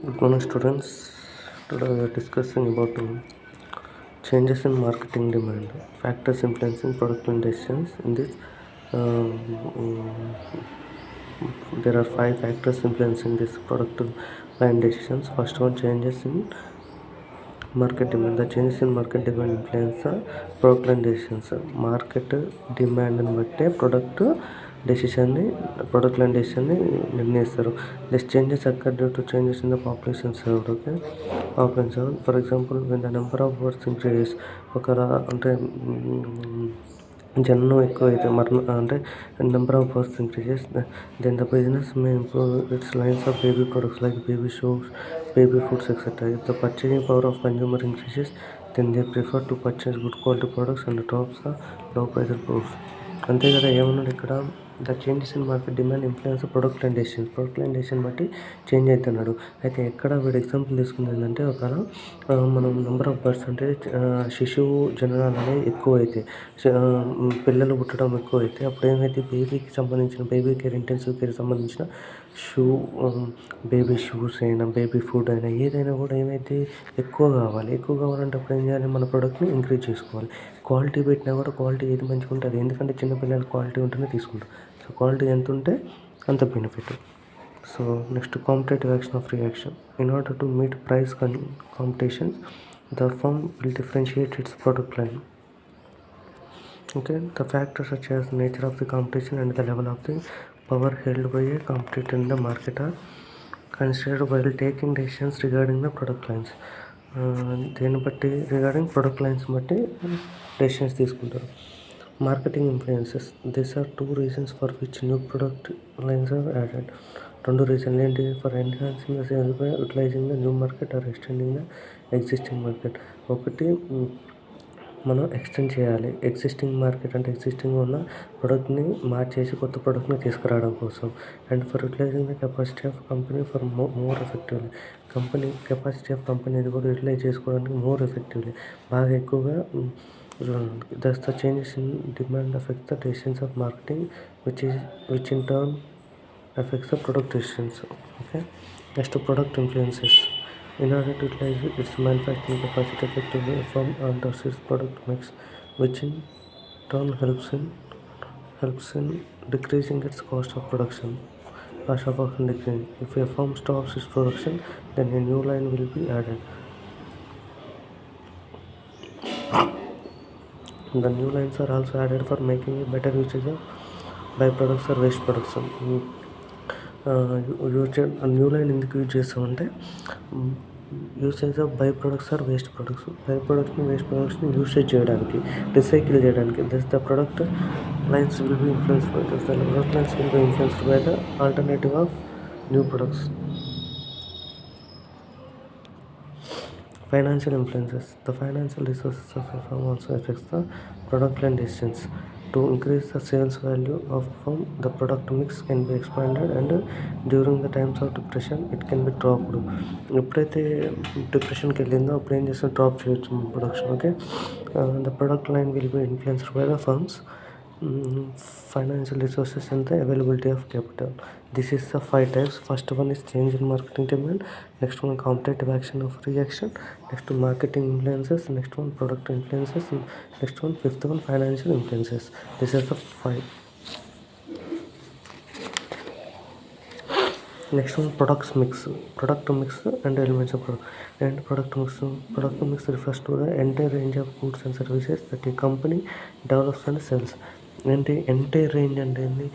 Good morning, students. Today we are discussing about changes in marketing demand, factors influencing product and decisions. In this, there are 5 factors influencing this product line decisions. First one, changes in market demand. The changes in market demand influence the product line decisions. Market demand అని బట్టే product line decision నిర్ణయిస్తారు. This changes occur due to changes in the population served. Okay, population. For example, when the number of births increases, అంటే జనం ఎక్కువైతే అంటే number of births increases, then the business may improve its lines of baby products like baby shoes, baby foods, etc. If the purchasing power of consumer increases, then they prefer to purchase good quality products and drops the low price goods. అంతే కదా, ఏమన్నాడు ఇక్కడ, the changes in market demand influence product and decision బట్టి change అవుతున్నాడు. అయితే ఎక్కడ వీడు example తీసుకుంది ఏంటంటే, మనం నెంబర్ ఆఫ్ బర్త్స్ అంటే శిశువు జననాలు అనేవి ఎక్కువైతే, పిల్లలు పుట్టడం ఎక్కువైతే అప్పుడు ఏమైతే బేబీకి సంబంధించిన బేబీ కేర్, ఇంటెన్సివ్ కేర్ సంబంధించిన బేబీ షూస్ అయినా, బేబీ ఫుడ్ అయినా, ఏదైనా కూడా ఏమైతే ఎక్కువ కావాలంటే అప్పుడు ఏం చేయాలి, మన ప్రోడక్ట్ని ఇంక్రీజ్ చేసుకోవాలి. క్వాలిటీ పెట్టినా కూడా క్వాలిటీ ఏది మంచిగా ఉంటుంది, ఎందుకంటే చిన్నపిల్లలు క్వాలిటీ ఉంటేనే తీసుకుంటారు. సో క్వాలిటీ ఎంత ఉంటే అంత benefit. So next, competitive action of reaction. In order to meet price competition, the firm will differentiate its product line. Okay, the factors such as nature of the competition and the level of the power held by a competitor in the market are considered while taking decisions regarding the product lines. దీన్ని బట్టి regarding product lines బట్టి decisions తీసుకుంటారు. Marketing influences. This are 2 reasons for which new product lines are added. 2 రీజన్లు ఏంటి? For enhancing the sales by utilizing the new market or extending the existing market. ఒకటి, మనం extend చేయాలి existing market, అంటే existing ఉన్న ప్రోడక్ట్ని మార్చేసి కొత్త ప్రోడక్ట్ని తీసుకురావడం కోసం. And for utilizing the capacity of company for more effectively. Capacity of కంపెనీది కూడా యూటిలైజ్ చేసుకోవడానికి మోర్ ఎఫెక్టివ్లీ, బాగా ఎక్కువగా. This the changes in demand affects the decisions of marketing which in turn affects the product decisions. Okay, next, product influences. In order to utilize its manufacturing capacity effectively, a firm alters its product mix, which in turn helps in decreasing its cost of production. Decreasing. If a firm stops its production, then a new line will be added. The new lines are also added for making a better usage of byproducts or waste products. New line ఎందుకు use చేస్తామంటే, usage of byproducts or waste products. బై ప్రొడక్ట్స్ని, waste ప్రొడక్ట్స్ని usage చేయడానికి, recycle చేయడానికి. This the product lines will be influenced by the alternative of new products. Financial influences. The financial resources of a firm also affects the product line decisions. To increase the sales value of a firm, the product mix can be expanded, and during the times of depression it can be dropped. ఎప్పుడైతే డిప్రెషన్కి వెళ్ళిందో అప్పుడు ఏం చేస్తే drop చేయొచ్చు production. Okay, the product line will be influenced by the firms financial resources and the availability of capital. This is the 5 types. First one is change in marketing demand. Next one, competitive action of reaction. Next one, marketing influences. Next one, product influences. Next one, fifth one, financial influences. This is the 5. Next one, product mix and elements of product. And product mix refers to the entire range of goods and services that a company develops and sells. అంటే entire range అంటే ఏంటి,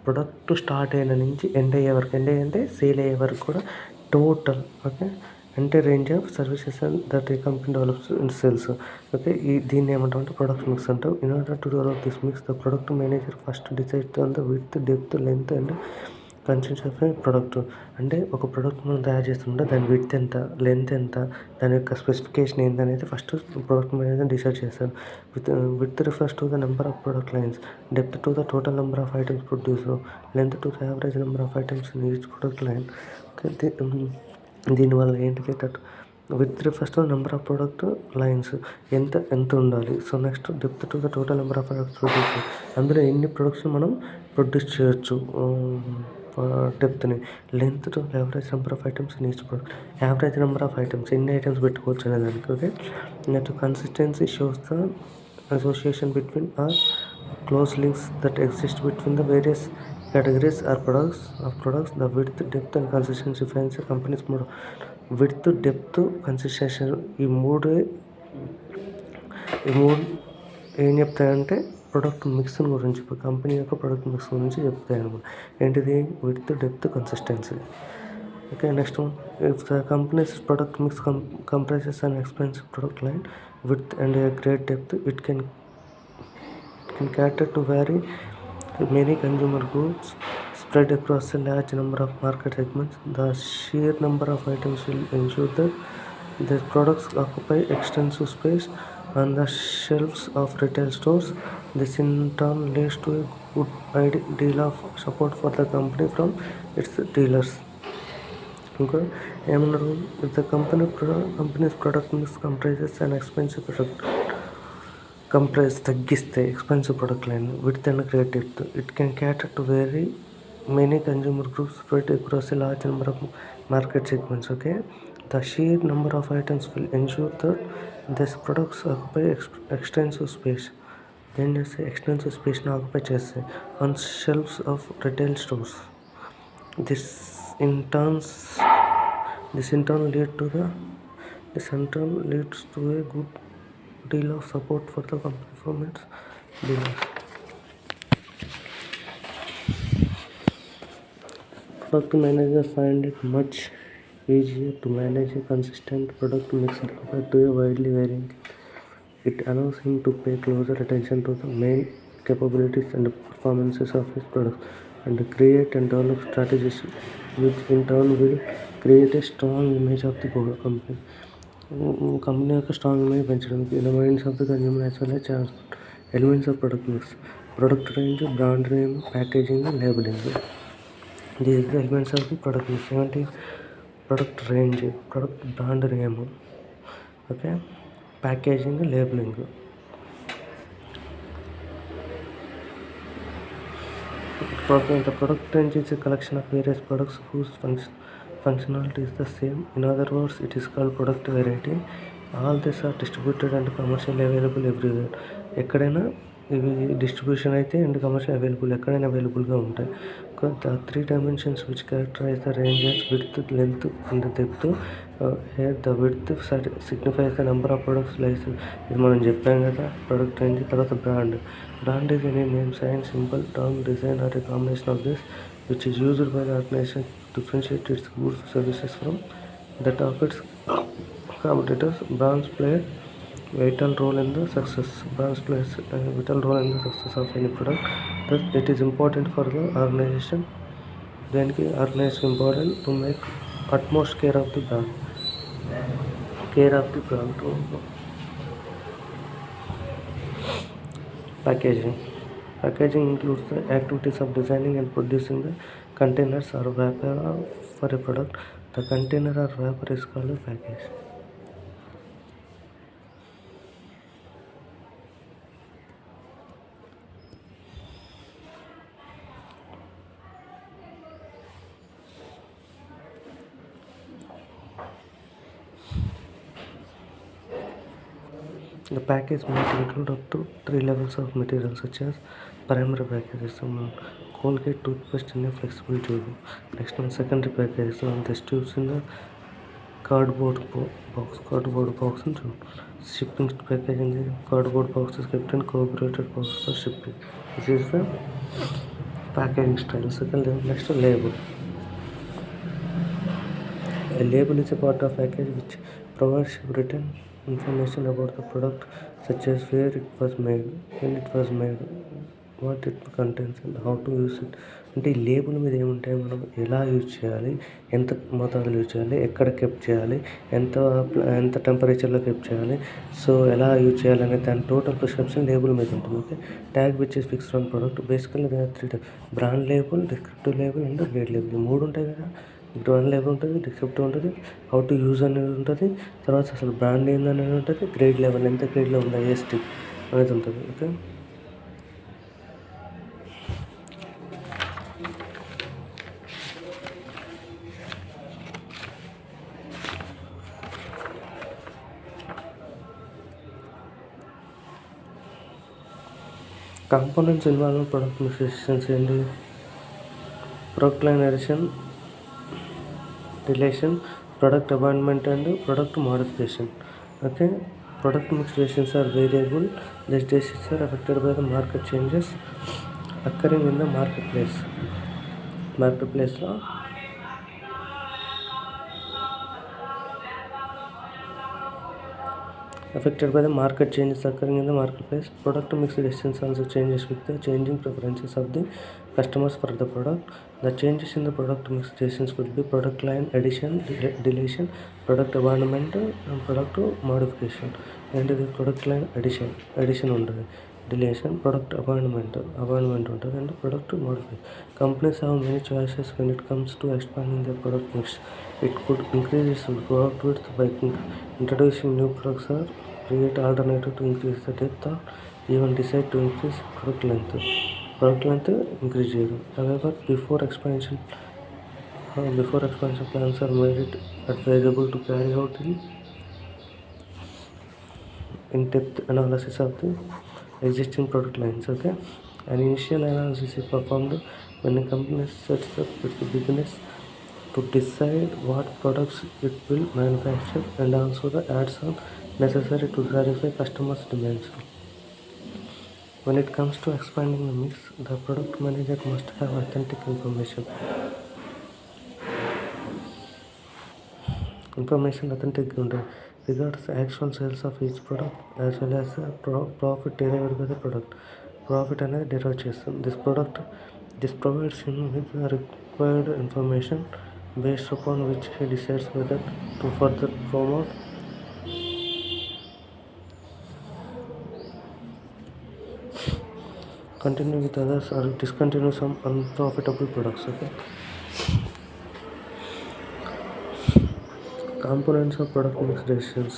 product start అయిన నుంచి end అయ్యే వరకు, end అంటే sale అయ్యే వరకు కూడా total. Okay, entire range of services that A company develops and sales. Okay, దీన్ని ఏమంటాం అంటే ప్రొడక్ట్ మిక్స్ అంటాం. In order to develop this mix, the product manager first decide on the width, depth, length and consistency of A product. అంటే ఒక product మనం తయారు చేస్తుంటే దాని విడ్త్ ఎంత, లెంత్ ఎంత, దాని యొక్క స్పెసిఫికేషన్ ఏంటనేది ఫస్ట్ ప్రొడక్ట్ మేనేజర్ డిసైడ్ చేస్తారు. Width refers to the number of product lines, depth to the total number of items produce, length to the average number of items in each product line. దీనివల్ల ఏంటిది, with refers to number of product lines, ఎంత ఉండాలి. So next, depth to the total number of products produce, అందులో ఎన్ని products మనం produce చేయొచ్చు. డెప్త్ని. Length to average number of items in each product. Average number of items ఎన్ని items పెట్టుకోవచ్చు అనే దానికి. Okay. Next consistency shows the association between or close links that exist between the various categories or products. The width, depth and consistency defines a company's model. Width, depth, consistency ఈ మూడు ఏం చెప్తాయంటే product mix గురించి, company యొక్క product mix గురించి చెప్తాయి అనమాట. ఏంటిది? Width, depth, consistency. Okay. Next one, if the companies product mix comprises an expensive product line width and a great depth, it can cater to very many consumer goods spread across a large number of market segments. The sheer number of items will ensure that their products occupy extensive space on the shelves of retail stores. This in turn leads to a good deal of support for the company from its dealers. Okay. ఏమన్నారు? If the company's product mix comprises an expensive product తగ్గిస్తే expensive product line width and great depth, it can క్యాటర్ to very many consumer groups spread across a large number of market segments. Okay. The shear number of items will ensure that this products occupy extensive space. ఏం చేస్తాయి? Extensive స్పేస్ని occupy చేస్తాయి on shelves of retail stores. This in turn leads to a good deal of support for the company from its dealers. Product managers find it much easier to manage a consistent product mix compared to a widely varying. It allows him to pay closer attention to the main capabilities and performances of his products and create and develop strategies which in turn will create a strong image of the company. Company యొక్క strong image పెంచడానికి the minds of the consumer as well as transport. Elements of product mix, product range, brand name, packaging, labelling. These the elements of the product mix. ఏంటి? Product range, product brand name, okay, packaging, labelling. The product range is a collection of various products whose functionality is the same. In other words, it is called product variety. All these are distributed and commercially available everywhere. ఎక్కడైనా ఇవి distribution అయితే and commercial ఎక్కడైనా అవైలబుల్గా ఉంటాయి. The 3 dimensions which characterize the range as width, length and depth. Here the width signifies the number of products licensed. ఇది మనం చెప్పాం కదా, ప్రొడక్ట్ రేంజ్. తర్వాత brand is any name, sign, symbol, term, design or a combination of this which is used by the organization to differentiate its goods or services from that of its competitors. Brands play vital role in the success. Of any product. Thus it is important for the organization. దేనికి? Organization important to make utmost care of the brand. Packaging includes the activities of designing and producing the containers or wrapper for a product. The container or wrapper is called a package. The package might include up to 3 levels of material such as primary package, Colgate toothpaste in a flexible tube. Next one, secondary package, the tubes in the cardboard box and shipping package in the cardboard box is kept in corrugated box for shipping. This is the packaging style. Second, next label. A label is a part of package which provides written information about the product such as where it was made, when it was made, what it contains and how to use it. అంటే ఈ label మీద ఏముంటాయి? మనం ఎలా use చేయాలి, ఎంత మోతాదులో use చేయాలి, ఎక్కడ కెప్ చేయాలి, ఎంత టెంపరేచర్లో కెప్ చేయాలి, సో ఎలా యూజ్ చేయాలి అనే దాని టోటల్ ప్రిస్క్రిప్షన్ లేబుల్ మీద ఉంటుంది. Okay. Tag which is fixed on product. Basically they are 3 types: brand label, descriptive label and grade label. 3 ఉంటాయి కదా. బ్రాండ్ లేబుల్ ఉంటుంది, డిస్క్రిప్టివ్ ఉంటుంది, హౌ టు యూజ్ అనేది ఉంటుంది, తర్వాత అసలు బ్రాండ్ ఏందనేది ఉంటుంది, గ్రేడ్ లెవెల్ ఎంత గ్రేడ్లో ఉంది ఐఎస్టీ అనేది ఉంటుంది. Okay. Components involved in product mix decisions ఏంటి? Product line addition, deletion, product abandonment and product modification. Okay, product mix decisions are variable. These decisions are affected by the market changes occurring in the marketplace. Marketplace-లో affected by the market changes occurring in the marketplace. Product mix decisions also changes with the changing preferences of the customers for the product. The changes in the product mix decisions could be product line addition, deletion, product abandonment and product modification. ఏంటిది product line addition ఉంటుంది, deletion, product abandonment ఉంటుంది and product modification. Companies have many choices when it comes to expanding their product mix. It could increase its product width by introducing new products or create alternative to increase the depth or even decide to increase product length increase చేయడం. However, before expansion plans are made, it advisable to carry out in-depth analysis of the existing product lines. Okay, an initial analysis is performed when a company sets up its business to decide what products it will manufacture and also the adds-on necessary to satisfy customers' demands. When it comes to expanding the mix, the product manager must have authentic information authentic regards actual sales of each product as well as profit derived by the product. Profit అనేది derive చేస్తుంది. This provides him with the required information based upon which he decides whether to further promote continue with others or discontinue some unprofitable products. Okay, components of product mix decisions.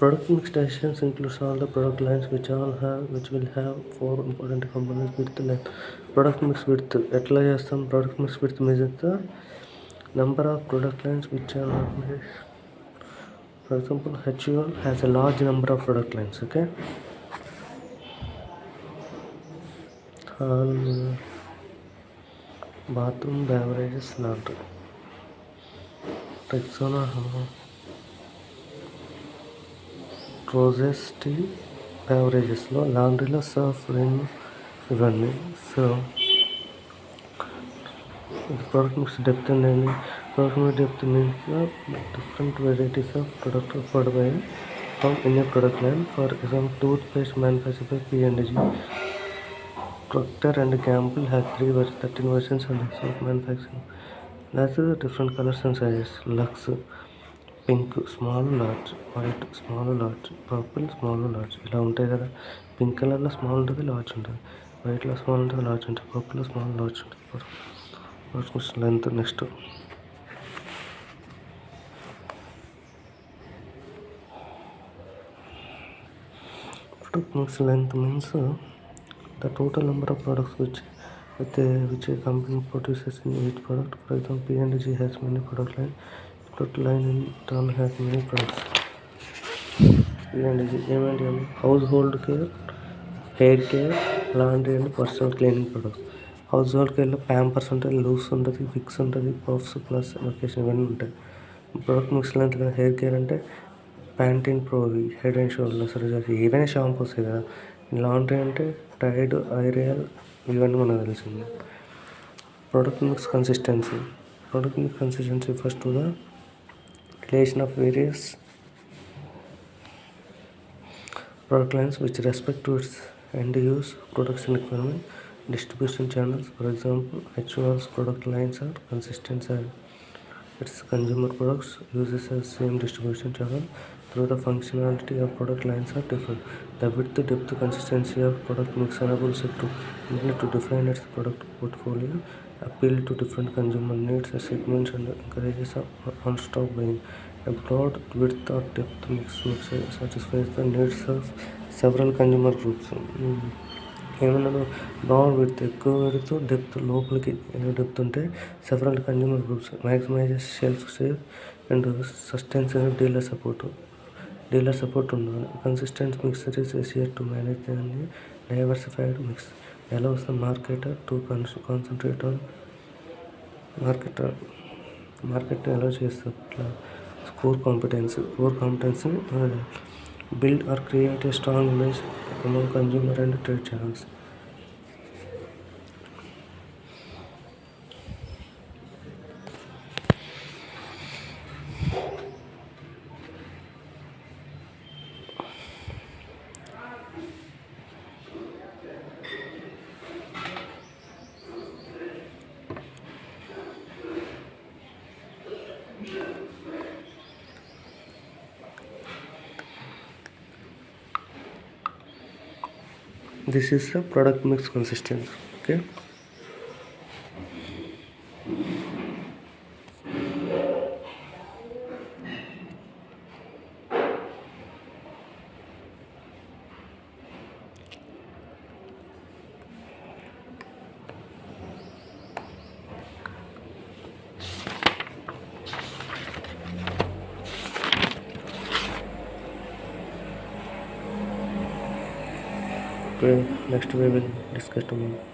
Product mix decisions includes all the product lines which will have 4 important components. Width, length. Product mix width ఎట్లా చేస్తాం? Product mix width measures the number of product lines which are not made. For example, HUL has a large number of product lines. Okay, bathroom beverages laundry. Rexona roses tea బెవరేజెస్లో లాండ్రీలో Surf Rin ఇవన్నీ. So product mix depth అనేది product mix depth means different varieties of product offered by from in a product line. For example, toothpaste manufactured by P&G, Procter and Gamble has 13 versions and soap manufacturing. That's different colors and sizes. Lux, pink small large, white small large, purple small large ఇలా ఉంటాయి కదా. Pink కలర్లో small ఉంటుంది, large ఉంటుంది. వైట్లో small ఉంటుంది, large ఉంటుంది. పర్పుల్లో small large ఉంటుంది. Product length. Next product mix length means the total number of products which a company produces in each product. For example, P&G has many product line. Product line in turn has many products. P&G ఏమేంటి? Household care, hair care, laundry and personal cleaning products. Household కేర్లో Pampers ఉంటుంది, Luvs ఉంటుంది, Vicks ఉంటుంది, Puffs plus location ఇవన్నీ ఉంటాయి. Product mix length hair care అంటే Pantene Pro-V, head and shoulders, ఏవైనా shampoos కదా. లాండ్రీ అంటే టైడ్, ఐరియల్ ఇవన్నీ మనకు తెలిసింది. Product mix consistency. Product mix consistency refers to the relation of various product lines with respect to its end-use production requirement, distribution channels. For example, HUL's product lines are consistent and its consumer products uses the same distribution channel. through the functionality of product lines are different. The width, depth, consistency of product mix enables it to define its product portfolio, appeal to different consumer needs and segments, and encourages on-stock buying. A broad width or depth mix satisfies the needs of several consumer groups. ఏమన్నాడు, broad width ఎక్కువ width, depth లోపలికి depth ఉంటే several consumer groups, maximizes shelf save and sustains dealer support ఉండాలి. Consistent mixer is easier to manage than the diversified mix. Allows the marketer to concentrate on market ఎలా చేస్తారు ఇట్లా core competency build or create a strong image among consumer and trade channels. This is the product mix consistency. Okay. Next we will discuss tomorrow.